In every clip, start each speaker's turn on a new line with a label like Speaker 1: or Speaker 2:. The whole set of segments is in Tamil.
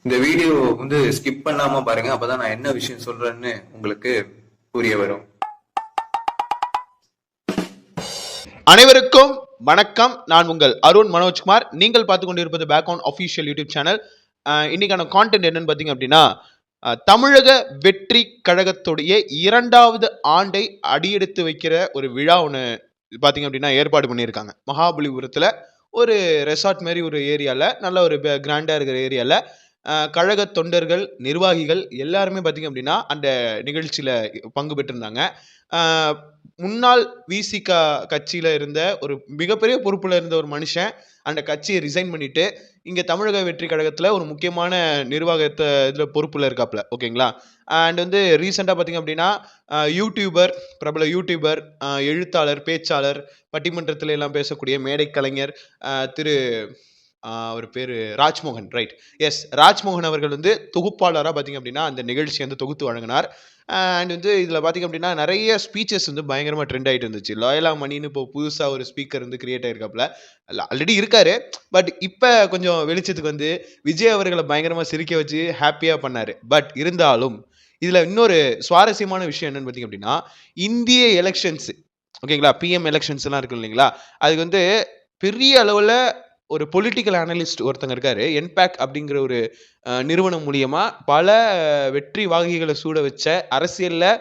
Speaker 1: இந்த வீடியோ ஸ்கிப் பண்ணாம பாருங்க. அப்பதான் நான் என்ன விஷயம் சொல்றேன்னு உங்களுக்கு புரிய வரும்.
Speaker 2: அனைவருக்கும் வணக்கம். நான் உங்கள் அருண் மனோஜ்குமார். நீங்கள் பார்த்து கொண்டிருப்பது பேக்ரவுண்ட் அஃபீஷியல் யூடியூப் சேனல். இன்னைக்கான கான்டென்ட் என்னன்னு பார்த்தீங்க அப்படின்னா, தமிழக வெற்றி கழகத்துடைய 2வது ஆண்டை அடியெடுத்து வைக்கிற ஒரு விழா ஒன்று பார்த்தீங்க அப்படின்னா ஏற்பாடு பண்ணியிருக்காங்க. மகாபலிபுரத்தில் ஒரு ரெசார்ட் மாதிரி ஒரு ஏரியாவில், நல்ல ஒரு கிராண்டாக இருக்கிற ஏரியாவில் கழக தொண்டர்கள், நிர்வாகிகள் எல்லாருமே பார்த்தீங்க அப்படின்னா அந்த நிகழ்ச்சியில் பங்கு பெற்றிருந்தாங்க. முன்னாள் விசிக கட்சியில இருந்த ஒரு மிகப்பெரிய பொறுப்புல இருந்த ஒரு மனுஷன் அந்த கட்சியை ரிசைன் பண்ணிட்டு இங்க தமிழக வெற்றி கழகத்துல ஒரு முக்கியமான நிர்வாகத்தை இதுல பொறுப்புல இருக்காப்ல. ஓகேங்களா? அண்ட் ரீசெண்டா பாத்தீங்க அப்படின்னா யூடியூபர், பிரபல யூடியூபர், எழுத்தாளர், பேச்சாளர், பட்டிமன்றத்துல எல்லாம் பேசக்கூடிய மேடை கலைஞர் திரு அவர் பேரு ராஜ்மோகன், ரைட்? எஸ், ராஜ்மோகன் அவர்கள் தொகுப்பாளராக பார்த்தீங்க அப்படின்னா அந்த நிகழ்ச்சி தொகுத்து வழங்கினார். அண்ட் இதில் பார்த்தீங்க அப்படின்னா நிறைய ஸ்பீச்சஸ் பயங்கரமாக ட்ரெண்ட் ஆகிட்டு இருந்துச்சு. லாயலா மணின்னு இப்போ புதுசாக ஒரு ஸ்பீக்கர் கிரியேட் ஆயிருக்காப்புல. ஆல்ரெடி இருக்காரு, பட் இப்போ கொஞ்சம் வெளிச்சத்துக்கு விஜய் அவர்களை பயங்கரமாக சிரிக்க வச்சு ஹாப்பியாக பண்ணார். பட் இருந்தாலும் இதில் இன்னொரு சுவாரஸ்யமான விஷயம் என்னன்னு பார்த்தீங்க அப்படின்னா, இந்திய எலெக்ஷன்ஸ், ஓகேங்களா, பிஎம் எலெக்ஷன்ஸ் எல்லாம் இருக்கு இல்லைங்களா, அதுக்கு பெரிய அளவில் ஒரு பொலிட்டிக்கல் அனலிஸ்ட் ஒருத்தங்க இருக்காரு. என்பேக் அப்படிங்கிற ஒரு நிறுவனம் மூலியமா பல வெற்றி வாகைகளை சூட வச்ச அரசியல்ல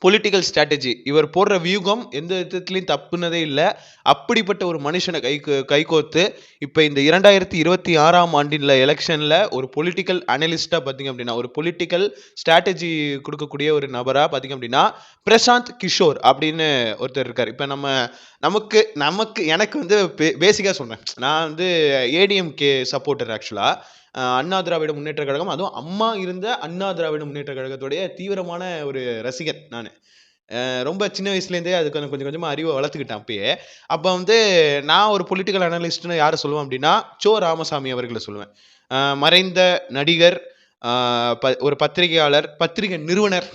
Speaker 2: பொலிட்டிக்கல் ஸ்ட்ராட்டஜி, இவர் போடுற வியூகம் எந்த விதத்துலையும் தப்புனதே இல்லை. அப்படிப்பட்ட ஒரு மனுஷனை கைகோத்து இப்போ இந்த 2026ஆம் ஆண்டில் எலெக்ஷனில் ஒரு பொலிட்டிக்கல் அனலிஸ்டாக பார்த்தீங்க அப்படின்னா, ஒரு பொலிட்டிக்கல் ஸ்ட்ராட்டஜி கொடுக்கக்கூடிய ஒரு நபராக பார்த்தீங்க அப்படின்னா பிரசாந்த் கிஷோர் அப்படின்னு ஒருத்தர் இருக்கார். இப்போ நமக்கு எனக்கு பேசிக்காக சொன்னேன், நான் ஏடிஎம்கே சப்போர்ட்டர் ஆக்சுவலாக. அண்ணா திராவிட முன்னேற்ற கழகம், அதுவும் அம்மா இருந்த அண்ணா திராவிட முன்னேற்ற கழகத்துடைய தீவிரமான ஒரு ரசிகன் நான். ரொம்ப சின்ன வயசுலேருந்தே அதுக்கு கொஞ்சம் கொஞ்சமாக அறிவை வளர்த்துக்கிட்டேன் அப்பயே. அப்போ நான் ஒரு பொலிட்டிக்கல் அனலிஸ்ட்னு யாரை சொல்லுவேன் அப்படின்னா சோ ராமசாமி அவர்களை சொல்லுவேன். மறைந்த நடிகர், ஒரு பத்திரிகையாளர், பத்திரிகை நிறுவனர்,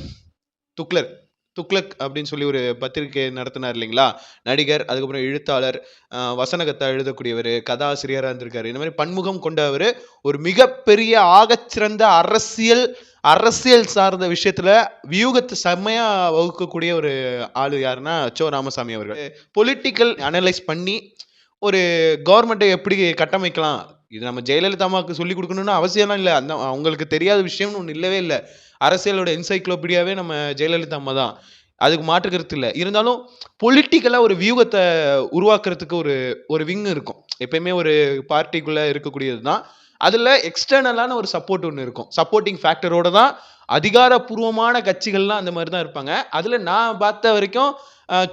Speaker 2: துக்ளக் அப்படின்னு சொல்லி ஒரு பத்திரிகை நடத்தினார் இல்லைங்களா, நடிகர், அதுக்கப்புறம் எழுத்தாளர், வசனகத்தை எழுதக்கூடியவர், கதாசிரியராக இருந்திருக்காரு. இந்த மாதிரி பன்முகம் கொண்டவர், ஒரு மிகப்பெரிய ஆகச்சிறந்த அரசியல் சார்ந்த விஷயத்துல வியூகத்தை செம்மையா வகுக்கக்கூடிய ஒரு ஆளு யாருன்னா சோ ராமசாமி அவர்கள். பொலிட்டிக்கல் அனலைஸ் பண்ணி ஒரு கவர்மெண்ட்டை எப்படி கட்டமைக்கலாம், இது நம்ம ஜெயலலிதா அம்மாவுக்கு சொல்லிக் கொடுக்கணும்னு அவசியம்லாம் இல்லை. அந்த அவங்களுக்கு தெரியாத விஷயம்னு ஒன்று இல்லவே இல்லை. அரசியலோட என்சைக்ளோபீடியாவே நம்ம ஜெயலலிதா அம்மா தான், அதுக்கு மாற்று கருத்து இல்லை. இருந்தாலும் பொலிட்டிக்கலாக ஒரு வியூகத்தை உருவாக்குறதுக்கு ஒரு விங் இருக்கும். எப்பயுமே ஒரு பார்ட்டிக்குள்ளே இருக்கக்கூடியது தான். அதில் எக்ஸ்டர்னலான ஒரு சப்போர்ட் ஒன்று இருக்கும். சப்போர்ட்டிங் ஃபேக்டரோட தான் அதிகாரப்பூர்வமான கட்சிகள்லாம் அந்த மாதிரி தான் இருப்பாங்க. அதில் நான் பார்த்த வரைக்கும்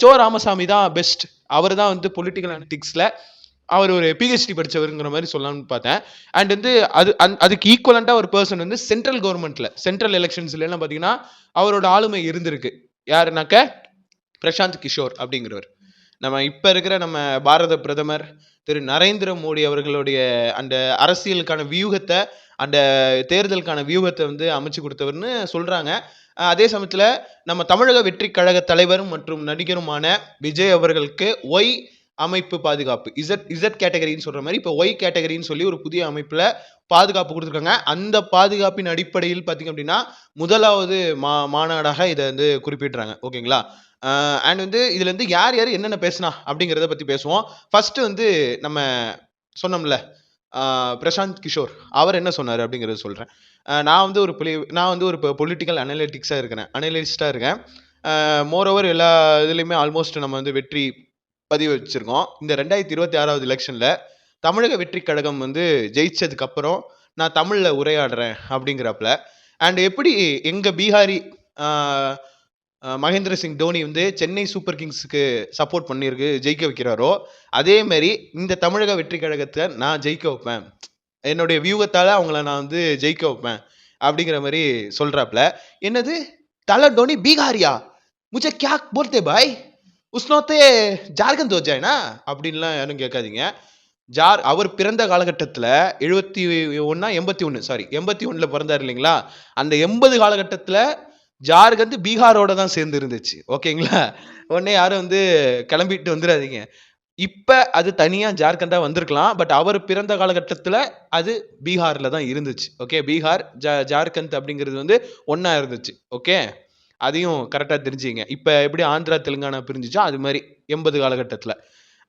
Speaker 2: சோ ராமசாமி தான் பெஸ்ட். அவர் தான் பொலிட்டிக்கல் அனலிட்டிக்ஸில் அவர் ஒரு பிஹெச்டி படித்தவருங்கிற மாதிரி சொல்லலாம்னு பார்த்தேன். அண்ட் அதுக்கு ஈக்குவலண்ட்டாக ஒரு பர்சன் சென்ட்ரல் கவர்மெண்ட்டில், சென்ட்ரல் எலெக்ஷன்ஸ்லாம் பார்த்தீங்கன்னா அவரோட ஆளுமை இருந்திருக்கு. யாருனாக்க பிரசாந்த் கிஷோர் அப்படிங்கிறவர். நம்ம இப்போ இருக்கிற நம்ம பாரத பிரதமர் திரு நரேந்திர மோடி அவர்களுடைய அந்த அரசியலுக்கான வியூகத்தை, அந்த தேர்தலுக்கான வியூகத்தை அமைச்சு கொடுத்தவர்னு சொல்கிறாங்க. அதே சமயத்தில் நம்ம தமிழக வெற்றி கழக தலைவரும் மற்றும் நடிகருமான விஜய் அவர்களுக்கு ஒய் அமைப்பு பாதுகாப்பு, இசட் கேட்டகரின்னு சொல்ற மாதிரி இப்போ ஒய் கேட்டகரின்னு சொல்லி ஒரு புதிய அமைப்புல பாதுகாப்பு கொடுத்துருக்காங்க. அந்த பாதுகாப்பின் அடிப்படையில் பார்த்தீங்க அப்படின்னா முதலாவது மாநாடாக இதை குறிப்பிடுறாங்க. ஓகேங்களா? அண்ட் இதுல யார் யார் என்னென்ன பேசினா அப்படிங்கிறத பத்தி பேசுவோம். ஃபர்ஸ்ட் நம்ம சொன்னோம்ல பிரசாந்த் கிஷோர், அவர் என்ன சொன்னார் அப்படிங்கிறத சொல்றேன். நான் ஒரு பொலிட்டிக்கல் அனலிஸ்டா இருக்கேன். மோரோவர் எல்லா இதுலையுமே ஆல்மோஸ்ட் நம்ம வெற்றி பதிவு வச்சிருக்கோம். இந்த 2026வது எலெக்ஷன்ல தமிழக வெற்றி கழகம் ஜெயிச்சதுக்கு அப்புறம் நான் தமிழ்ல உரையாடுறேன் அப்படிங்கிறப்பல, அண்ட் எப்படி எங்க பீகாரி மகேந்திர சிங் தோனி சென்னை சூப்பர் கிங்ஸுக்கு சப்போர்ட் பண்ணியிருக்கு, ஜெயிக்க வைக்கிறாரோ, அதே மாதிரி இந்த தமிழக வெற்றி கழகத்தை நான் ஜெயிக்க வைப்பேன், என்னுடைய வியூகத்தால அவங்கள நான் ஜெயிக்க வைப்பேன் அப்படிங்கிற மாதிரி சொல்றாப்ல. என்னது தல டோனி பீகாரியா, முझे क्या बोलते भाई, உஸ்னோத்தே ஜார்க்கண்ட் தோஜாயினா அப்படின்லாம் யாரும் கேட்காதீங்க. அவர் பிறந்த காலகட்டத்தில் 81 பிறந்தார் இல்லைங்களா, அந்த 80 காலகட்டத்தில் ஜார்க்கண்ட் பீகாரோட தான் சேர்ந்து இருந்துச்சு. ஓகேங்களா? உடனே யாரும் கிளம்பிட்டு வந்துடாதீங்க. இப்ப அது தனியா ஜார்க்கண்டா வந்திருக்கலாம். பட் அவர் பிறந்த காலகட்டத்துல அது பீகார்ல தான் இருந்துச்சு. ஓகே. பீகார், ஜார்க்கண்ட் அப்படிங்கிறது வந்து ஒண்ணா இருந்துச்சு. ஓகே. அதையும் கரெக்ட்டா தெரிஞ்சுக்கங்க. இப்ப எப்படி ஆந்திரா, தெலுங்கானா பிரிஞ்சுச்சோ அது மாரி 80 காலகட்டத்துல.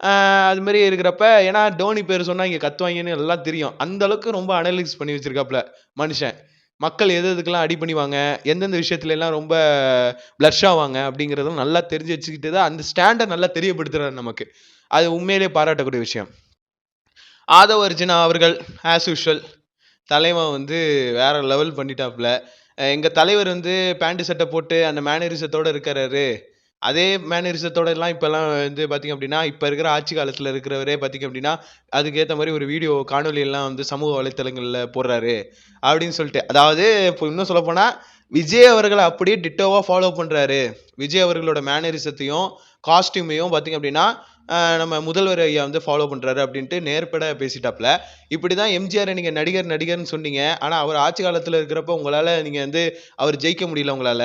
Speaker 2: அ அது மாரி இருக்கிறப்ப ஏன்னா டோனி பேர் சொன்னா இங்க கத்துவாய்ங்கன்னு எல்லாம் தெரியும். அந்த அளவுக்கு ரொம்ப அனலைஸ் பண்ணி வச்சிருக்காப்ல மனுஷன். மக்கள் எது எதுக்கெல்லாம் அடி பணிவாங்க, எந்தெந்த விஷயத்துல எல்லாம் ரொம்ப ப்ளஷ் ஆவாங்க அப்படிங்கிறதும் நல்லா தெரிஞ்சு வச்சுக்கிட்டு தான் அந்த ஸ்டாண்ட நல்லா தெரியப்படுத்துறாரு நமக்கு. அது உண்மையிலேயே பாராட்டக்கூடிய விஷயம். ஆதவ் அர்ஜுனா அவர்கள் ஆஸ் யூசுவல் தலைவன் வந்து வேற லெவல் பண்ணிட்டாப்ல. எங்க தலைவர் வந்து பேண்ட் சட்டை போட்டு அந்த மேனரிசத்தோட இருக்காரு. அதே மேனரிசத்தோட எல்லாம் இப்பல்லாம் வந்து பார்த்தீங்க அப்படின்னா, இப்ப இருக்கிற ஆட்சி காலத்துல இருக்கிறவரே பார்த்தீங்க அப்படின்னா, அதுக்கேத்த மாரி ஒரு வீடியோ காணொளி எல்லாம் வந்து சமூக வலைத்தளங்கள்ல போடுறாரு. அப்படின்னு சொல்லிட்டு. அதாவது இப்போ இன்னும் சொல்லப்போனா, விஜய் அவர்கள அப்படியே டிட்டோவா ஃபாலோ பண்றாரு. விஜய் அவர்களோட மேனரிசத்தையும், காஸ்டியூமையும் பார்த்தீங்க அப்படின்னா, நம்ம முதல்வர் ஐயா வந்து ஃபாலோ பண்றாரு அப்படின்ட்டு நேர்பட பேசிட்டாப்ல. இப்படிதான் எம்ஜிஆர நீங்க நடிகர் நடிகர்ன்னு சொன்னீங்க. ஆனா அவர் ஆட்சி காலத்துல இருக்கிறப்ப உங்களால நீங்க வந்து அவர் ஜெயிக்க முடியல உங்களால.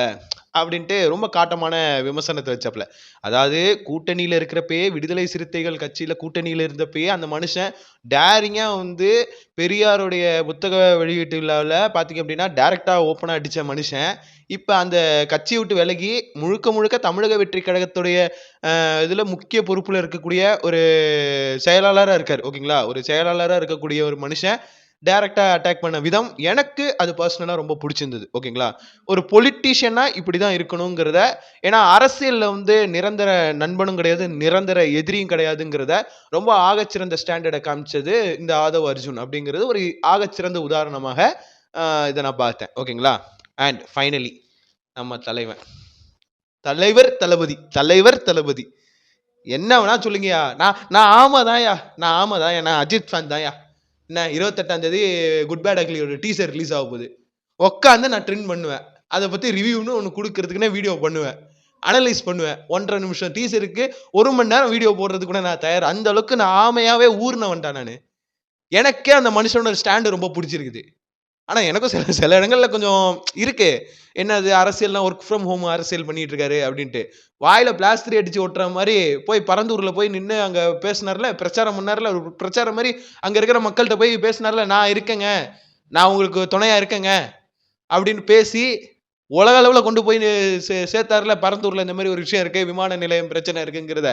Speaker 2: அப்படின்ட்டு ரொம்ப காட்டமான விமர்சனத்த வச்சாப்ல. அதாவது கூட்டணியில இருக்கிறப்பயே விடுதலை சிறுத்தைகள் கட்சியில கூட்டணியில இருந்தப்பயே அந்த மனுஷன் டேரிங்கா வந்து பெரியாருடைய புத்தக வெளியீட்டு விழாவுல பார்த்தீங்க அப்படின்னா, டைரக்ட்டா ஓப்பனா அடிச்ச மனுஷன், இப்ப அந்த கட்சிய விட்டு விலகி முழுக்க முழுக்க தமிழக வெற்றிக் கழகத்துடைய இதுல முக்கிய பொறுப்புல இருக்கக்கூடிய ஒரு செயலாளரா இருக்காரு. ஓகேங்களா? ஒரு செயலாளரா இருக்கக்கூடிய ஒரு மனுஷன் டைரக்ட்டா அட்டாக் பண்ண விதம் எனக்கு அது பர்சனலா ரொம்ப புடிச்சிருந்தது. ஓகேங்களா? ஒரு பொலிட்டீஷியனா இப்படிதான் இருக்கணுங்கிறத ஏன்னா அரசியல்ல வந்து நிரந்தர நண்பனும் கிடையாது, நிரந்தர எதிரியும் கிடையாதுங்கிறத ரொம்ப ஆகச்சிறந்த ஸ்டாண்டர்ட காமிச்சது இந்த ஆதவ் அர்ஜுன் அப்படிங்கிறது ஒரு ஆகச்சிறந்த உதாரணமாக இத நான் பார்த்தேன். ஓகேங்களா? அண்ட் ஃபைனலி நம்ம தலைவன். தலைவர் தளபதி. என்ன வேணா சொல்லுங்கயா. நான் ஆமாதான்யா. நான் அஜித் ஃபேன் தான்யா. என்ன 28ஆம் தேதி குட் பேட் அக்லியோட டீசர் ரிலீஸ் ஆக போகுது. உட்காந்து நான் ட்ரெண்ட் பண்ணுவேன். அதை பத்தி ரிவ்யூன்னு ஒன்று கொடுக்கறதுக்குன்னே வீடியோ பண்ணுவேன். அனலைஸ் பண்ணுவேன். 1.5 நிமிஷம் டீசருக்கு 1 மணி நேரம் வீடியோ போடுறதுக்கு கூட நான் தயார். அந்த அளவுக்கு நான் ஆமையாவே ஊர்னவன்டா நானு. எனக்கே அந்த மனுஷனோட ஸ்டாண்டு ரொம்ப பிடிச்சிருக்குது. ஆனா எனக்கும் சில சில இடங்கள்ல கொஞ்சம் இருக்கு. என்னது அரசியல்னா ஒர்க் ஃப்ரம் ஹோம் அரசியல் பண்ணிட்டு இருக்காரு அப்படின்ட்டு. வாயில பிளாஸ்டர் அடிச்சு ஒட்டுற மாரி போய் பரந்தூர்ல போய் நின்னு அங்க பேசினார்ல, பிரச்சாரம் பண்ணார்ல, ஒரு பிரச்சாரம் மாரி அங்க இருக்கிற மக்கள்ட்ட போய் பேசினார்ல, நான் இருக்கேங்க. நான் உங்களுக்கு துணையா இருக்கேங்க. அப்படின்னு பேசி உலக அளவுல கொண்டு போய் சேர்த்தார்ல பரந்தூர்ல இந்த மாரி ஒரு விஷயம் இருக்கு. விமான நிலையம் பிரச்சனை இருக்குங்கிறத.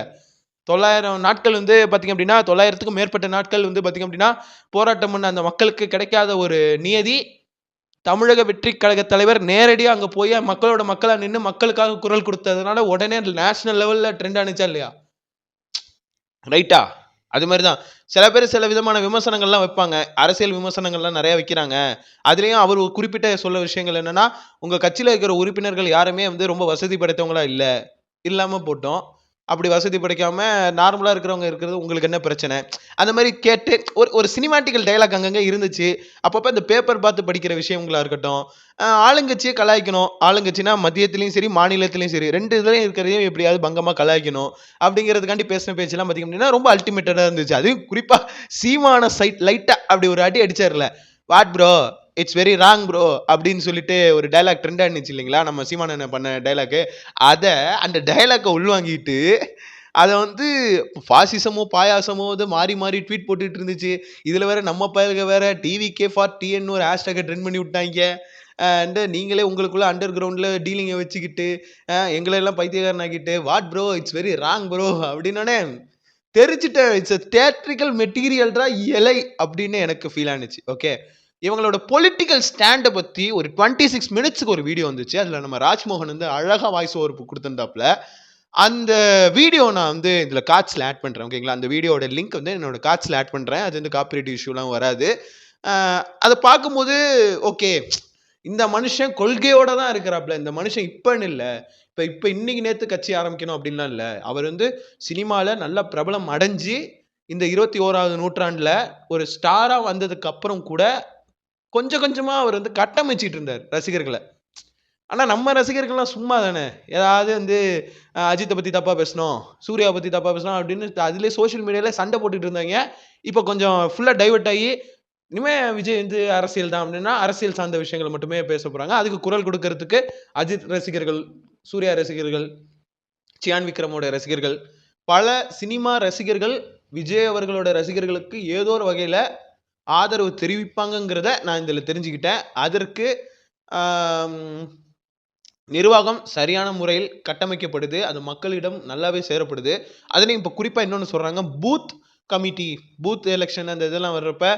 Speaker 2: 900 நாட்கள் வந்து பார்த்தீங்க அப்படின்னா, 900க்கும் மேற்பட்ட நாட்கள் வந்து பார்த்தீங்க அப்படின்னா, போராட்டம் பண்ண அந்த மக்களுக்கு கிடைக்காத ஒரு நியதி, தமிழக வெற்றிக் கழக தலைவர் நேரடியா அங்க போய் மக்களோட மக்களா நின்னு மக்களுக்காக குரல் கொடுத்ததுனால உடனே நேஷனல் லெவல்ல ட்ரெண்ட் ஆனுச்சா இல்லையா? ரைட்டா? அது மாரி தான். சில பேர் சில விதமான விமர்சனங்கள்லாம் வைப்பாங்க. அரசியல் விமர்சனங்கள்லாம் நெறைய வைக்கிறாங்க. அதுலயும் அவர் ஒரு குறிப்பிட்ட சொல்ல விஷயங்கள் என்னன்னா, உங்க கட்சியில இருக்கிற உறுப்பினர்கள் யாருமே வந்து ரொம்ப வசதி படைத்தவங்களா இல்ல. இல்லாம போட்டோம். அப்படி வசதி படைக்காம நார்மலா இருக்கிறவங்க இருக்கிறது உங்களுக்கு என்ன பிரச்சனை? அந்த மாரி கேட்டு ஒரு ஒரு சினிமாட்டிக்கல் டயலாக் அங்கங்க இருந்துச்சு. அப்பப்ப இந்த பேப்பர் பார்த்து படிக்கிற விஷயங்களா இருக்கட்டும். ஆளுங்கட்சிய கலாய்க்கணும். ஆளுங்கட்சினா மத்தியத்திலயும் சரி, மாநிலத்திலயும் சரி 2 இதுலயும் இருக்கிறதையும் எப்படியாவது பங்கமா கலாய்க்கணும். அப்படிங்கிறதுக்காண்டி பேசின பேச்செல்லாம் பார்த்தீங்க அப்படின்னா, ரொம்ப அல்டிமேட்டடா இருந்துச்சு. அதுவும் குறிப்பா சீமான லைட்டா அப்படி ஒரு அடி அடிச்சார்ல. What bro it's very wrong bro அப்படின்னு சொல்லிட்டு ஒரு டயலாக் ட்ரெண்ட் ஆனிச்சு இல்லைங்களா? நம்ம சீமானண்ணன் பண்ண டயலாக்கு. அத அந்த டயலாக்க உள்வாங்கிட்டு அத வந்து பாசிசமோ, பாயாசமோ வந்து மாறி மாறி ட்வீட் போட்டுட்டு இருந்துச்சு. இதுல வேற நம்ம பயலுக வேற டிவிகே ஃபார் டிஎன்னு ஒரு ஹேஷ்டேக்க ட்ரெண்ட் பண்ணி விட்டாய்ங்க. நீங்களே உங்களுக்குள்ள அண்டர் கிரவுண்ட்ல டீலிங்க வச்சுக்கிட்டு, எங்கள எல்லாம் பைத்தியக்காரன் ஆக்கிட்டு, what bro it's very wrong bro அப்படின்னோனே தெரிச்சுட்டேன். இட்ஸ் எ தியேட்ரிக்கல் மெட்டீரியல்டா எலை அப்படின்னு எனக்கு ஃபீல் ஆனுச்சு. ஓகே. இவங்களோட பொலிட்டிக்கல் ஸ்டாண்ட பத்தி ஒரு 26 மினிட்ஸ்க்கு ஒரு வீடியோ வந்துச்சு. அதுல நம்ம ராஜ்மோகன் வந்து அழகா வாய்ஸ் ஓவர் குடுத்திருந்தாப்ல. அந்த வீடியோ நான் வந்து இதுல கார்ட்ஸ்ல ஆட் பண்றேன். ஓகேங்களா? அந்த வீடியோட லிங்க் வந்து என்னோட கார்ட்ஸ்ல ஆட் பண்றேன். அது வந்து காப்பிரைட் இஷ்யூலாம் வராது. அத பார்க்கும்போது ஓகே. இந்த மனுஷன் கொள்கையோட தான் இருக்கிறாப்ல. இந்த மனுஷன் இப்பன்னு இல்ல. இப்ப இன்னைக்கு நேத்து கட்சி ஆரம்பிக்கணும் அப்படின்லாம் இல்ல. அவர் வந்து சினிமால நல்ல பிரபலம் அடைஞ்சு இந்த 21வது நூற்றாண்டுல ஒரு ஸ்டாரா வந்ததுக்கு அப்புறம் கூட கொஞ்சம் கொஞ்சமா அவர் வந்து கட்டமைச்சிட்டு இருந்தார் ரசிகர்கள. ஆனா நம்ம ரசிகர்கள்லாம் சும்மா தானே. ஏதாவது வந்து அஜித்த பத்தி தப்பா பேசணும், சூர்யா பத்தி தப்பா பேசணும் அப்படின்னு அதிலேயே சோசியல் மீடியால சண்டை போட்டுட்டு இருந்தாங்க. இப்ப கொஞ்சம் ஃபுல்லா டைவர்ட் ஆகி இனிமே விஜய் வந்து அரசியல் தான் அப்படின்னா, அரசியல் சார்ந்த விஷயங்கள மட்டுமே பேச போறாங்க. அதுக்கு குரல் கொடுக்கறதுக்கு அஜித் ரசிகர்கள், சூர்யா ரசிகர்கள், சியான் விக்ரமோட ரசிகர்கள், பல சினிமா ரசிகர்கள் விஜய் அவர்களோட ரசிகர்களுக்கு ஏதோ ஒரு வகையில ஆதரவு தெரிவிப்பாங்கங்கிறத நான் இதில் தெரிஞ்சுக்கிட்டேன். அதற்கு நிர்வாகம் சரியான முறையில் கட்டமைக்கப்படுது. அது மக்களிடம் நல்லாவே சேரப்படுது. அதுலயும் இப்போ குறிப்பா இன்னொன்னு சொல்றாங்க, பூத் கமிட்டி, பூத் எலெக்ஷன் அந்த இதெல்லாம் வர்றப்ப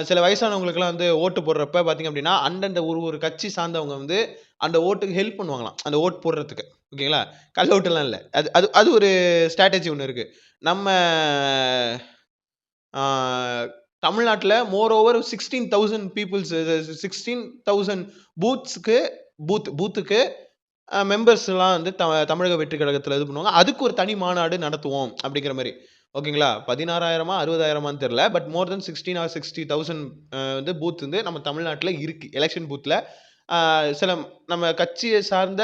Speaker 2: சில வயசானவங்களுக்குலாம் வந்து ஓட்டு போடுறப்ப பார்த்தீங்க அப்படின்னா, அந்தந்த ஒரு கட்சி சார்ந்தவங்க வந்து அந்த ஓட்டுக்கு ஹெல்ப் பண்ணுவாங்களாம். அந்த ஓட் போடுறதுக்கு. ஓகேங்களா? கள்ள ஓட்டுலாம் இல்ல. அது அது அது ஒரு ஸ்ட்ராட்டஜி ஒண்ணு இருக்கு. நம்ம ஆ தமிழ்நாட்டுல மோர் ஓவர் 16,000 பீப்பிள்ஸ் 16,000 பூத்ஸ்க்கு பூத்துக்கு மெம்பர்ஸ்லாம் வந்து தமிழக வெற்றி கழகத்துல இது பண்ணுவாங்க. அதுக்கு ஒரு தனி மாநாடு நடத்துவோம் அப்படிங்கிற மாரி. ஓகேங்களா? 16,000 60,000 தெரியல. பட் மோர் தென் 16 ஆர் 60,000 வந்து பூத் வந்து நம்ம தமிழ்நாட்டுல இருக்கு. எலக்ஷன் பூத்ல சில நம்ம கட்சியை சார்ந்த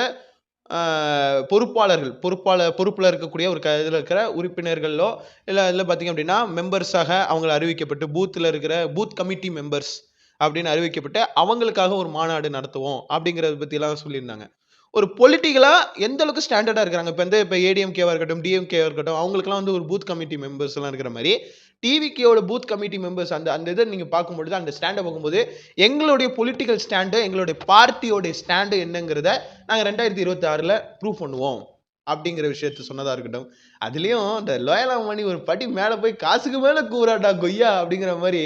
Speaker 2: பொறுப்புல இருக்கக்கூடிய ஒரு இதுல இருக்கிற உறுப்பினர்களோ இல்ல பாத்தீங்க அப்படின்னா மெம்பர்ஸாக அவங்களை அறிவிக்கப்பட்டு பூத்ல இருக்கிற பூத் கமிட்டி மெம்பர்ஸ் அப்படின்னு அறிவிக்கப்பட்டு அவங்களுக்காக ஒரு மாநாடு நடத்துவோம் அப்படிங்கறத பத்தி எல்லாம் சொல்லியிருந்தாங்க. ஒரு பொலிட்டிக்கலா எந்த அளவுக்கு ஸ்டாண்டர்டா இருக்காங்க. இப்ப ஏடிஎம்கேவா இருக்கட்டும், டிஎம்கேவா இருக்கட்டும், அவங்களுக்குலாம் வந்து ஒரு பூத் கமிட்டி மெம்பர்ஸ் எல்லாம் இருக்கிற மாதிரி டிவிகேயோட பூத் கமிட்டி மெம்பர்ஸ் அந்த அந்த இதை நீங்க பார்க்கும்போது அந்த ஸ்டாண்டை பார்க்கும்போது எங்களுடைய பொலிட்டிக்கல் ஸ்டாண்டு, எங்களுடைய பார்ட்டியோட ஸ்டாண்டு என்னங்கிறத நாங்க 2026ல ப்ரூவ் பண்ணுவோம் அப்படிங்கிற விஷயத்த சொன்னதா இருக்கட்டும். அதுலயும் இந்த லோயலா மணி ஒரு படி மேல போய் காசுக்கு மேல கூறாடா கொய்யா அப்படிங்கிற மாதிரி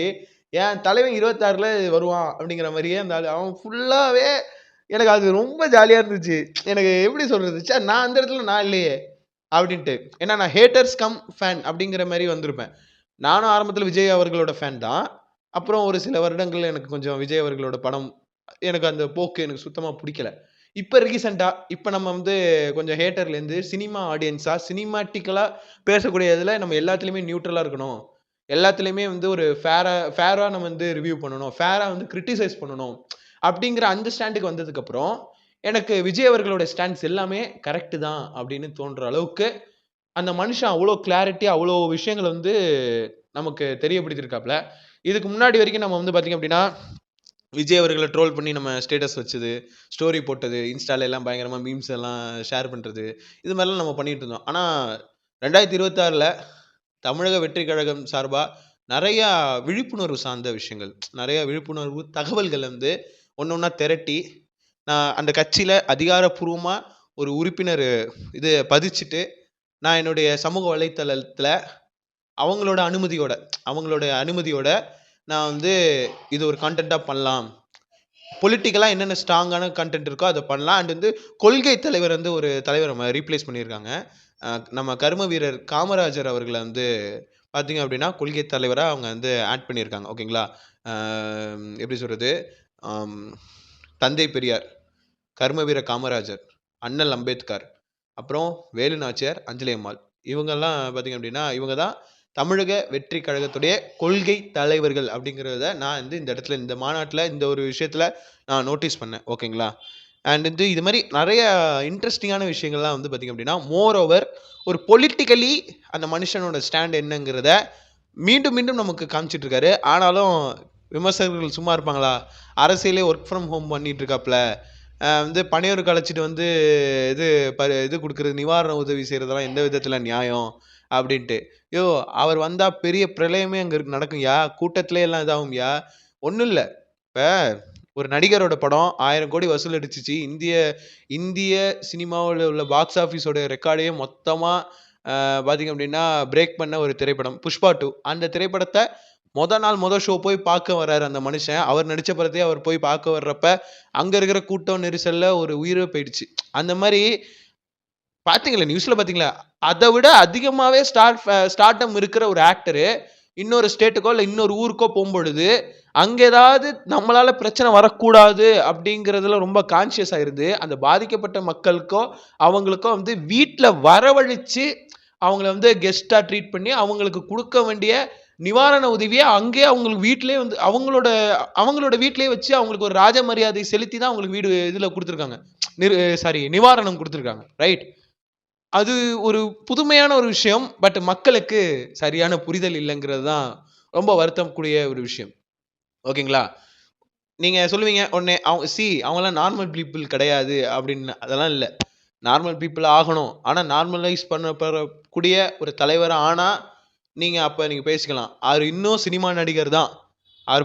Speaker 2: என் தலைவன் 26ல வருவான் அப்படிங்கிற மாதிரியே அந்த அவன் ஃபுல்லாவே எனக்கு அது ரொம்ப ஜாலியா இருந்துச்சு. எனக்கு எப்படி சொல்றது? ச்சே நான் அந்த இடத்துல நான் இல்லையே அப்படின்ட்டு. ஏன்னா நான் ஹேட்டர்ஸ் கம் ஃபேன் அப்படிங்கிற மாதிரி வந்திருப்பேன். நானும் ஆரம்பத்துல விஜய் அவர்களோட ஃபேன் தான். அப்புறம் ஒரு சில வருடங்கள் எனக்கு கொஞ்சம் விஜய் அவர்களோட படம் எனக்கு அந்த போக்கு எனக்கு சுத்தமா பிடிக்கல. இப்ப ரீசென்ட்டா இப்ப நம்ம வந்து கொஞ்சம் ஹேட்டர்லேருந்து சினிமா ஆடியன்ஸா சினிமாட்டிக்கலா பேசக்கூடிய இதுல நம்ம எல்லாத்துலயுமே நியூட்ரலா இருக்கணும். எல்லாத்துலயுமே வந்து ஒரு ஃபேரா நம்ம வந்து ரிவ்யூ பண்ணணும். ஃபேரா வந்து கிரிட்டிசைஸ் பண்ணணும். அப்படிங்கிற அந்த ஸ்டாண்டுக்கு வந்ததுக்கு அப்புறம் எனக்கு விஜய் அவர்களோட ஸ்டாண்ட்ஸ் எல்லாமே கரெக்ட் தான் அப்படின்னு தோன்ற அளவுக்கு அந்த மனுஷன் அவ்வளோ கிளாரிட்டியா அவ்வளோ விஷயங்கள் வந்து நமக்கு தெரியப்படுத்தியிருக்காப்ல. இதுக்கு முன்னாடி வரைக்கும் நம்ம வந்து பாத்தீங்க அப்படின்னா விஜய் அவர்களை ட்ரோல் பண்ணி நம்ம ஸ்டேட்டஸ் வச்சது, ஸ்டோரி போட்டது, இன்ஸ்டால எல்லாம் பயங்கரமா மீம்ஸ் எல்லாம் ஷேர் பண்றது, இது மாதிரிலாம் நம்ம பண்ணிட்டு இருந்தோம். ஆனா 2026ல தமிழக வெற்றி கழகம் சார்பா நிறைய விழிப்புணர்வு சார்ந்த விஷயங்கள், நிறைய விழிப்புணர்வு தகவல்கள் வந்து ஒன்னொன்னா திரட்டி நான் அந்த கட்சியில அதிகாரப்பூர்வமா ஒரு உறுப்பினர் இது பதிச்சுட்டு நான் என்னுடைய சமூக வலைத்தளத்துல அவங்களோட அனுமதியோட நான் வந்து இது ஒரு கண்டென்ட்டா பண்ணலாம். பொலிட்டிக்கலா என்னென்ன ஸ்ட்ராங்கான கண்டென்ட் இருக்கோ அதை பண்ணலாம். அண்ட் வந்து கொள்கை தலைவர் வந்து ஒரு தலைவர் நம்ம ரீப்ளேஸ் பண்ணியிருக்காங்க. நம்ம கர்ம வீரர் காமராஜர் அவர்களை வந்து பார்த்தீங்க அப்படின்னா கொள்கை தலைவரா அவங்க வந்து ஆட் பண்ணியிருக்காங்க. ஓகேங்களா? எப்படி சொல்றது? தந்தை பெரியார், கர்ம வீர காமராஜர், அண்ணல் அம்பேத்கர், அப்புறம் வேலு நாச்சியார், அஞ்சலி அம்மாள், இவங்கெல்லாம் பார்த்தீங்க அப்படின்னா இவங்க தான் தமிழக வெற்றி கழகத்துடைய கொள்கை தலைவர்கள் அப்படிங்கிறத நான் வந்து இந்த இடத்துல இந்த மாநாட்டில் இந்த ஒரு விஷயத்துல நான் நோட்டீஸ் பண்ணேன். ஓகேங்களா? அண்ட் வந்து இது மாதிரி நிறைய இன்ட்ரெஸ்டிங்கான விஷயங்கள்லாம் வந்து பார்த்தீங்க அப்படின்னா மோர் ஓவர் ஒரு பொலிட்டிக்கலி அந்த மனுஷனோட ஸ்டாண்ட் என்னங்கிறத மீண்டும் மீண்டும் நமக்கு காமிச்சிட்டு இருக்காரு. ஆனாலும் விமர்சகர்கள் சும்மா இருப்பாங்களா? அரசியலே ஒர்க் ஃப்ரம் ஹோம் பண்ணிட்டு இருக்காப்ல, வந்து பனையூர் கலைச்சிட்டு வந்து இது இது கொடுக்குறது நிவாரண உதவி செய்யறதெல்லாம் எந்த விதத்துல நியாயம் அப்படின்ட்டு. யோ அவர் வந்தா பெரிய பிரளயமே அங்க நடக்கும்யா, கூட்டத்திலே எல்லாம் இதாகும்யா. ஒன்றும் இல்லை, இப்போ ஒரு நடிகரோட படம் 1000 கோடி வசூல் அடிச்சிச்சு. இந்திய சினிமாவில் உள்ள பாக்ஸ் ஆஃபீஸோட ரெக்கார்டையே மொத்தமா பார்த்தீங்க அப்படின்னா பிரேக் பண்ண ஒரு திரைப்படம் புஷ்பா 2. அந்த திரைப்படத்தை மொதல் ஷோ போய் பார்க்க வர்றாரு அந்த மனுஷன். அவர் நடிச்ச படத்தையே அவர் போய் பார்க்க வர்றப்ப அங்க இருக்கிற கூட்டம் நெரிசல்ல ஒரு உயிரே போயிடுச்சு. அந்த மாதிரி பாத்தீங்களா நியூஸ்ல பாத்தீங்களா? அதை விட அதிகமாவே ஸ்டார்டம் இருக்கிற ஒரு ஆக்டரு இன்னொரு ஸ்டேட்டுக்கோ இல்லை இன்னொரு ஊருக்கோ போகும்பொழுது அங்க ஏதாவது நம்மளால பிரச்சனை வரக்கூடாது அப்படிங்கிறதுல ரொம்ப கான்சியஸ் ஆயிருது. அந்த பாதிக்கப்பட்ட மக்களுக்கோ அவங்களுக்கோ வந்து வீட்டில் வரவழைச்சு அவங்கள வந்து கெஸ்டா ட்ரீட் பண்ணி அவங்களுக்கு கொடுக்க வேண்டிய நிவாரண உதவியை அங்கேயே அவங்களுக்கு வீட்டிலே வந்து அவங்களோட வீட்டிலேயே வச்சு அவங்களுக்கு ஒரு ராஜ மரியாதை செலுத்தி தான் அவங்களுக்கு வீடு இதில் கொடுத்துருக்காங்க. நிவாரணம் கொடுத்துருக்காங்க. ரைட்? அது ஒரு புதுமையான ஒரு விஷயம். பட் மக்களுக்கு சரியான புரிதல் இல்லைங்கிறது தான் ரொம்ப வருத்தம் கூடிய ஒரு விஷயம். ஓகேங்களா? நீங்க சொல்லுவீங்க உடனே அவங்களாம் நார்மல் பீப்புள் கிடையாது அப்படின்னு. அதெல்லாம் இல்லை. நார்மல் பீப்புள் ஆகணும். ஆனா நார்மலைஸ் பண்ணப்படக்கூடிய ஒரு தலைவரா ஆனா, நீங்க பேசிக்கலாம். அவரு இன்னும் சினிமா நடிகர் தான். அவரு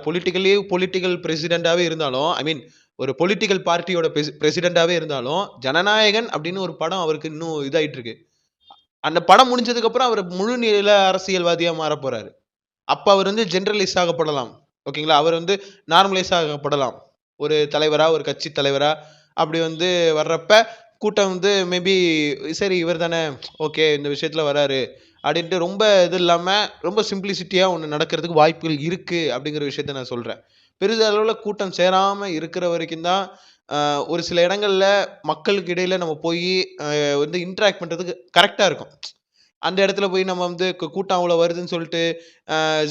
Speaker 2: பொலிட்டிக்கல் பிரசிடென்ட்டாவே இருந்தாலும், ஐ மீன் ஒரு பொலிட்டிக்கல் பார்ட்டியோட பிரசிடென்ட்டாவே இருந்தாலும், ஜனநாயகன் அப்படின்னு ஒரு படம் அவருக்கு இன்னும் இதாயிட்டு இருக்கு. அந்த படம் முடிஞ்சதுக்கு அப்புறம் அவர் முழு நில அரசியல்வாதியா மாறப் போறாரு. அப்ப அவர் வந்து ஜெனரலைஸ் ஆகப்படலாம். ஓகேங்களா? அவர் வந்து நார்மலைஸ் ஆகப்படலாம். ஒரு தலைவரா, ஒரு கட்சி தலைவரா அப்படி வந்து வர்றப்ப, கூட்டம் வந்து மேபி சரி இவர் தானே, ஓகே இந்த விஷயத்துல வராரு அப்படின்ட்டு ரொம்ப இது இல்லாம, ரொம்ப சிம்ப்ளிசிட்டியா ஒண்ணு நடக்கிறதுக்கு வாய்ப்புகள் இருக்கு அப்படிங்கிற விஷயத்த நான் சொல்றேன். பெரிதளவுல கூட்டம் சேராம இருக்கிற வரைக்கும் தான், ஒரு சில இடங்கள்ல மக்களுக்கு இடையில நம்ம போயி வந்து இன்டராக்ட் பண்றதுக்கு கரெக்ட்டா இருக்கும். அந்த இடத்துல போய் நம்ம வந்து கூட்டம் அவ்வளோ வருதுன்னு சொல்லிட்டு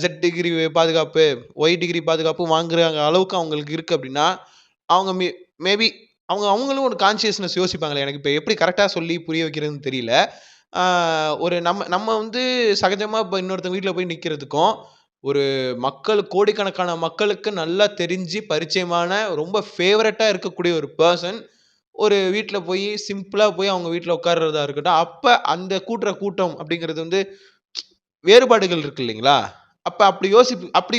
Speaker 2: Z டிகிரி பாதுகாப்பு, Y டிகிரி பாதுகாப்பு வாங்குற அளவுக்கு அவங்களுக்கு இருக்கு அப்படின்னா, அவங்க மேபி அவங்களும் ஒரு கான்ஷியஸ்னஸ் யோசிப்பாங்களே. எனக்கு இப்ப எப்படி கரெக்ட்டா சொல்லி புரிய வைக்கிறதுன்னு தெரியல. ஆ ஒரு நம்ம நம்ம வந்து சகஜமா இப்ப இன்னொருத்தவங்க வீட்ல போய் நிக்கிறதுக்கும், ஒரு கோடிக்கணக்கான மக்களுக்கு நல்லா தெரிஞ்சு பரிச்சயமான ரொம்ப ஃபேவரட்டா இருக்கக்கூடிய ஒரு பெர்சன் ஒரு வீட்ல போய் சிம்பிளா போய் அவங்க வீட்ல உட்கார்றதா இருக்கட்டும். அப்ப அந்த கூட்டுற கூட்டம் அப்படிங்கிறது வந்து வேறுபாடுகள் இருக்கு இல்லைங்களா? அப்ப அப்படி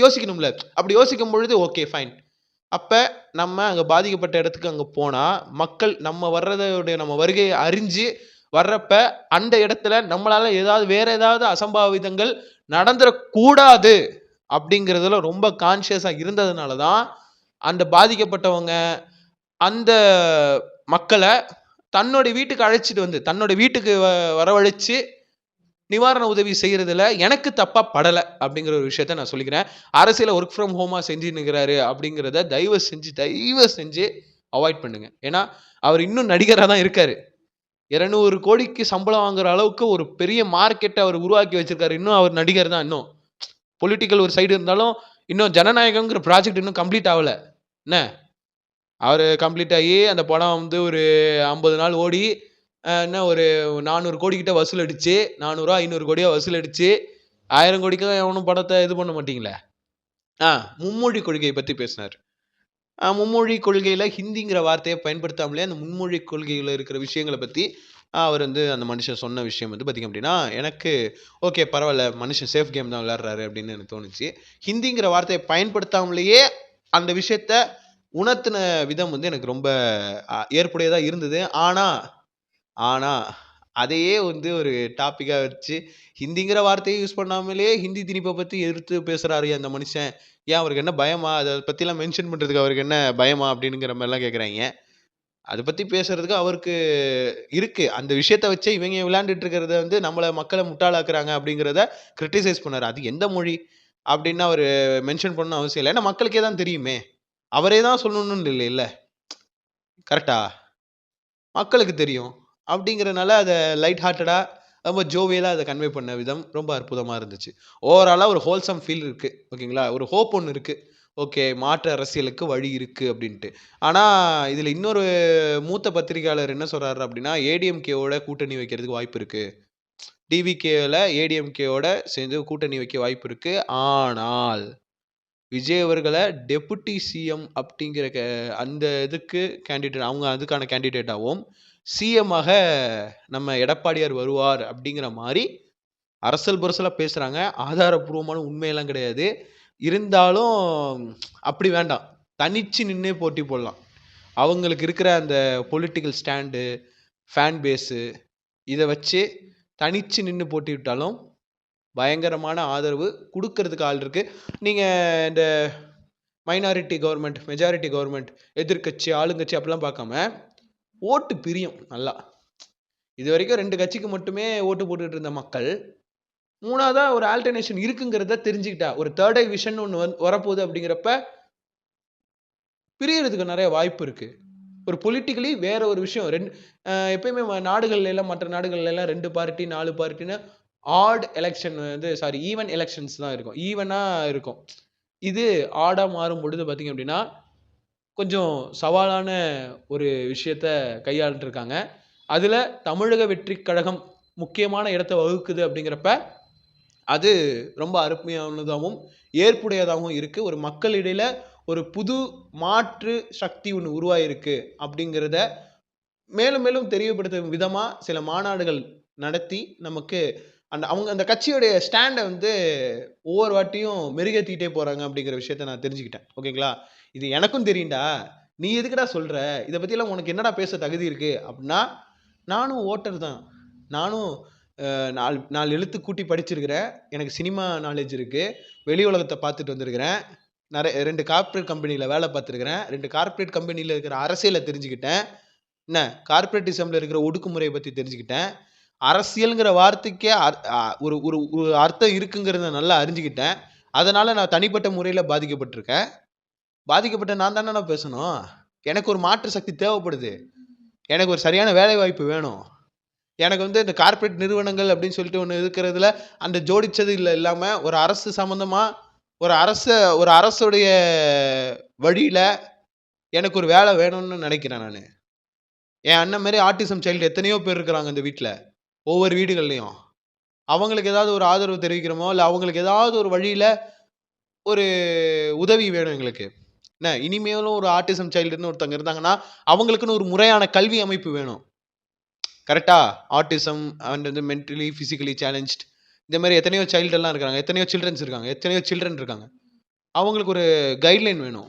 Speaker 2: யோசிக்கணும்ல. அப்படி யோசிக்கும் பொழுது ஓகே ஃபைன். அப்ப நம்ம அங்க பாதிக்கப்பட்ட இடத்துக்கு அங்க போனா, மக்கள் நம்ம வருகைய அறிஞ்சு வர்றப்ப, அந்த இடத்துல நம்மளால வேற ஏதாவது அசம்பாவிதங்கள் நடந்துறக்கூடாது அப்படிங்கிறதுல ரொம்ப கான்ஷியஸா இருந்ததுனால தான், அந்த பாதிக்கப்பட்டவங்க அந்த மக்கள தன்னோட வீட்டுக்கு அழைச்சிட்டு வந்து, தன்னோட வீட்டுக்கு வரவழைச்சு, நிவாரண உதவி செய்றதுல எனக்கு தப்பா படல அப்படிங்கிற ஒரு விஷயத்த நான் சொல்லிக்கிறேன். அரசியல வொர்க் ஃப்ரம் ஹோமா செஞ்சுன்னுருக்கிறாரு அப்படிங்கிறத தயவு செஞ்சு அவாய்ட் பண்ணுங்க. ஏன்னா, அவர் இன்னும் நடிகரா தான் இருக்காரு. 200 கோடிக்கு சம்பளம் வாங்குற அளவுக்கு ஒரு பெரிய மார்க்கெட்ட அவர் உருவாக்கி வச்சிருக்காரு. இன்னும் அவர் நடிகர் தான் இன்னும். பொலிட்டிக்கல் ஒரு சைடு இருந்தாலும், இன்னும் ஜனநாயகம்ங்கிற ப்ராஜெக்ட் இன்னும் கம்ப்ளீட் ஆவல. என்ன? அவரு கம்ப்ளீட் ஆயி, அந்த படம் வந்து ஒரு 50 நாள் ஓடி, என்ன ஒரு 400 கோடி கிட்ட வசூல் அடிச்சு, 400 500 கோடியோ வசூல் அடிச்சு, 1000 கோடிக்கு எவனும் படத்த இது பண்ண மாட்டீங்களே. ஆ மும்மொழி கொள்கைய பத்தி பேசினாரு. மும்மொழி கொள்கையில ஹிந்திங்கிற வார்த்தைய பயன்படுத்தாமலே, அந்த மும்மொழி கொள்கையில இருக்கிற விஷயங்கள பத்தி, அவர் வந்து அந்த மனுஷன் சொன்ன விஷயம் வந்து பார்த்தீங்க அப்படின்னா, எனக்கு ஓகே பரவால்ல, மனுஷன் சேஃப் கேம் தான் விளையாடுறாரு அப்படின்னு எனக்கு தோணுச்சு. ஹிந்திங்கிற வார்த்தைய பயன்படுத்தாமலேயே அந்த விஷயத்த உணர்த்தின விதம் வந்து எனக்கு ரொம்ப ஏற்புடையதா இருந்தது. ஆனா, அதையே வந்து ஒரு டாபிக்கா வச்சு, ஹிந்திங்கிற வார்த்தைய யூஸ் பண்ணாமலே ஹிந்தி திணிப்ப பத்தி எதிர்த்து பேசுறாருயா அந்த மனுஷன். ஏன் அவருக்கு என்ன பயமா? அத பத்திலாம் மென்ஷன் பண்றதுக்கு அவருக்கு என்ன பயமா? அப்படின்னுங்கிற மாரிலாம் கேட்குறாய்ங்க. அத பத்தி பேசுறதுக்கு அவருக்கு இருக்கு. அந்த விஷயத்த வச்சே இவங்க விளையாண்டுட்டு இருக்கிறத வந்து மக்கள முட்டாளாக்குறாங்க அப்படிங்கிறத கிரிட்டிசைஸ் பண்ணாரு. அது எந்த மொழி? அப்படின்னு அவரு மென்ஷன் பண்ணணும்னு அவசியம் இல்ல. ஏன்னா மக்களுக்கே தான் தெரியுமே. அவரே தான் சொல்லணும்னு இல்லைல்ல. கரெக்ட்டா? மக்களுக்கு தெரியும். அப்படிங்கிறனால அத லைட் ஹார்ட்டடா ரொம்ப ஜோவியலா அத கன்வே பண்ண விதம் ரொம்ப அற்புதமா இருந்துச்சு. ஓவராலா ஒரு ஹோல்சம் ஃபீல் இருக்கு. ஓகேங்களா? ஒரு ஹோப் ஒண்ணு இருக்கு. ஓகே மாற்று அரசியலுக்கு வழி இருக்கு அப்படின்ட்டு. ஆனா, இதுல இன்னொரு மூத்த பத்திரிகையாளர் என்ன சொல்றாரு அப்படின்னா, ஏடிஎம்கேவோட கூட்டணி வைக்கிறதுக்கு வாய்ப்பு இருக்கு. டிவிகேல ஏடிஎம்கேவோட சேர்ந்து கூட்டணி வைக்க வாய்ப்பு இருக்கு. ஆனால், விஜய் அவர்கள டெபுட்டி சிஎம் அப்படிங்கிற அந்த இதுக்கு அவங்க அதுக்கான கேண்டிடேட்டாவும், சிஎம் ஆக நம்ம எடப்பாடியார் வருவார் அப்படிங்கிற மாரி அரசல் புரசலா பேசுறாங்க. ஆதாரப்பூர்வமான உண்மையெல்லாம் கிடையாது. இருந்தாலும் அப்படி வேண்டாம். தனிச்சு நின்னே போட்டி போடலாம். அவங்களுக்கு இருக்கிற அந்த பொலிட்டிக்கல் ஸ்டாண்டு, ஃபேன் பேஸு இத வச்சு தனிச்சு நின்னு போட்டியிட்டாலும் பயங்கரமான ஆதரவு குடுக்கறதுக்கு ஆள் இருக்கு. நீங்க இந்த மைனாரிட்டி கவர்ன்மென்ட், மெஜாரிட்டி கவர்ன்மென்ட், எதிர்க்கட்சி, ஆளுங்கட்சி அப்படிலாம் பார்க்காம, ஓட்டு பிரியும் நல்லா. இதுவரைக்கும் 2 கட்சிக்கு மட்டுமே ஓட்டு போட்டுட்டு இருந்த மக்கள், 3வதா ஒரு ஆல்டர்னேஷன் இருக்குங்கிறத தெரிஞ்சுக்கிட்டா, ஒரு தேர்ட் ஐ விஷன் ஒண்ணு வரப்போகுது அப்படிங்கிறப்ப, பிரியறதுக்கு நெறைய வாய்ப்பு இருக்கு. ஒரு பொலிட்டிக்கலி வேற ஒரு விஷயம். எப்பயுமே மற்ற நாடுகள்ல எல்லாம் 2 பார்ட்டி, 4 பார்ட்டின்னு எலக்ஷன் வந்து ஈவன் எலக்ஷன்ஸ் தான் இருக்கும். ஈவனா இருக்கும். இது ஆடா மாறும் பொழுது பார்த்தீங்க அப்படின்னா, கொஞ்சம் சவாலான ஒரு விஷயத்த கையாண்டுட்டு இருக்காங்க. அதுல தமிழக வெற்றிக் கழகம் முக்கியமான இடத்த வகுக்குது அப்படிங்கிறப்ப, அது ரொம்ப அருமையானதாவும், ஏற்புடையதாகவும் இருக்கு. ஒரு மக்களிடையில ஒரு புது மாற்று சக்தி ஒண்ணு உருவாயிருக்கு அப்படிங்கிறத மேலும் மேலும் தெரியப்படுத்தும் விதமா சில மாநாடுகள் நடத்தி நமக்கு அவங்க அந்த கட்சியுடைய ஸ்டாண்டை வந்து ஒவ்வொரு வாட்டியும் மெருகேற்றிக்கிட்டே போறாங்க அப்படிங்கிற விஷயத்த நான் தெரிஞ்சுக்கிட்டேன். ஓகேங்களா? இது எனக்கும் தெரியும்டா. நீ எதுக்குடா சொல்ற? இதை பத்தியெல்லாம் உனக்கு என்னடா பேச தகுதி இருக்கு அப்படின்னா, நானும் ஓட்டர் தான். நானும் 4 எழுத்து கூட்டி படிச்சிருக்கிறேன். எனக்கு சினிமா நாலேஜ் இருக்கு. வெளி உலகத்தை பார்த்துட்டு வந்திருக்கிறேன். 2 கார்ப்பரேட் கம்பெனியில் வேலை பார்த்துருக்கிறேன். 2 கார்ப்பரேட் கம்பெனியில் இருக்கிற அரசியலை தெரிஞ்சுக்கிட்டேன். என்ன கார்ப்பரேட்டிசம்ல இருக்கிற ஒடுக்குமுறையை பற்றி தெரிஞ்சுக்கிட்டேன். அரசியல்ங்கிற வார்த்தைக்கே ஒரு ஒரு ஒரு அர்த்தம் இருக்குங்கிறத நல்லா அறிஞ்சுக்கிட்டேன். அதனால நான் தனிப்பட்ட முறையில் பாதிக்கப்பட்டிருக்கேன். பாதிக்கப்பட்ட நான் தானே பேசணும். எனக்கு ஒரு மாற்று சக்தி தேவைப்படுது. எனக்கு ஒரு சரியான வேலை வாய்ப்பு வேணும். எனக்கு வந்து இந்த கார்ப்பரேட் நிறுவனங்கள் அப்படின்னு சொல்லிட்டு ஒன்று இருக்கிறதுல அந்த ஜோடிச்சது இல்லாமல் ஒரு அரசு சம்மந்தமாக ஒரு அரசுடைய வழியில் எனக்கு ஒரு வேலை வேணும்னு நினைக்கிறேன். நான் என் அண்ணன் மாதிரி ஆட்டிசம் சைல்டு எத்தனையோ பேர் இருக்கிறாங்க இந்த வீட்டில், ஒவ்வொரு வீடுகள்லையும். அவங்களுக்கு ஏதாவது ஒரு ஆதரவு தெரிவிக்கிறோமோ இல்லை அவங்களுக்கு ஏதாவது ஒரு வழியில் ஒரு உதவி வேணும் எங்களுக்கு. என்ன இனிமேலும் ஒரு ஆட்டிசம் சைல்டுன்னு ஒருத்தங்க இருந்தாங்கன்னா அவங்களுக்குன்னு ஒரு முறையான கல்வி அமைப்பு வேணும். கரெக்டா? ஆட்டிசம் அண்ட் வந்து மென்டலி ஃபிசிக்கலி சேலஞ்ச்ட் இந்த மாதிரி எத்தனையோ சைல்டு எல்லாம் இருக்காங்க, எத்தனையோ சில்ட்ரன்ஸ் இருக்காங்க, எத்தனையோ சில்ட்ரன் இருக்காங்க. அவங்களுக்கு ஒரு கைட்லைன் வேணும்.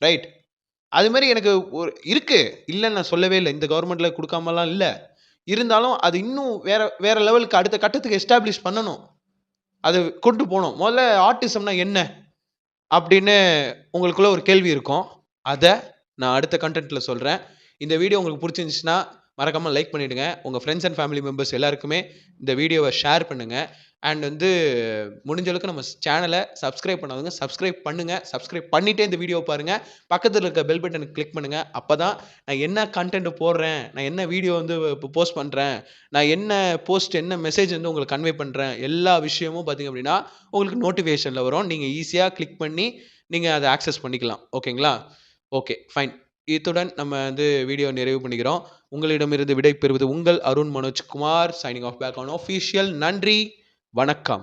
Speaker 2: ரைட்? அது மாதிரி எனக்கு ஒரு இருக்கு, இல்லைன்னு நான் சொல்லவே இல்லை. இந்த கவர்மெண்ட்ல கொடுக்காமலாம் இல்லை. இருந்தாலும் அது இன்னும் வேற வேற லெவலுக்கு அடுத்த கட்டத்துக்கு எஸ்டாப்ளிஷ் பண்ணணும். அது கொண்டு போகணும். முதல்ல ஆட்டிசம்னா என்ன அப்படின்னு உங்களுக்குள்ள ஒரு கேள்வி இருக்கும். அதை நான் அடுத்த கண்டென்ட்ல சொல்றேன். இந்த வீடியோ உங்களுக்கு பிடிச்சிருந்துச்சுன்னா மறக்காம லைக் பண்ணிடுங்க. உங்க ஃப்ரெண்ட்ஸ் அண்ட் ஃபேமிலி மெம்பர்ஸ் எல்லாருக்குமே இந்த வீடியோவை ஷேர் பண்ணுங்க. அண்ட் வந்து முடிஞ்ச அளவுக்கு நம்ம சேனலை சப்ஸ்கிரைப் பண்ணாதுங்க, சப்ஸ்கிரைப் பண்ணுங்க. சப்ஸ்கிரைப் பண்ணிட்டே இந்த வீடியோ பாருங்க. பக்கத்தில் இருக்க பெல் பட்டனை கிளிக் பண்ணுங்க. அப்பதான் நான் என்ன கண்டென்ட் போடுறேன், நான் என்ன வீடியோ வந்து இப்போ போஸ்ட் பண்றேன், நான் என்ன போஸ்ட் என்ன மெசேஜ் வந்து உங்களுக்கு கன்வே பண்றேன், எல்லா விஷயமும் பார்த்தீங்க அப்படின்னா உங்களுக்கு நோட்டிஃபிகேஷன்ல வரும். நீங்க ஈஸியாக கிளிக் பண்ணி நீங்க அதை ஆக்சஸ் பண்ணிக்கலாம். ஓகேங்களா? Okay, fine. இத்துடன் நம்ம வந்து வீடியோ நிறைவு பண்ணிக்கிறோம். உங்களிடமிருந்து விடை பெறுவது உங்கள் Arun Manoj Kumar. Signing off back on official. நன்றி, வணக்கம்.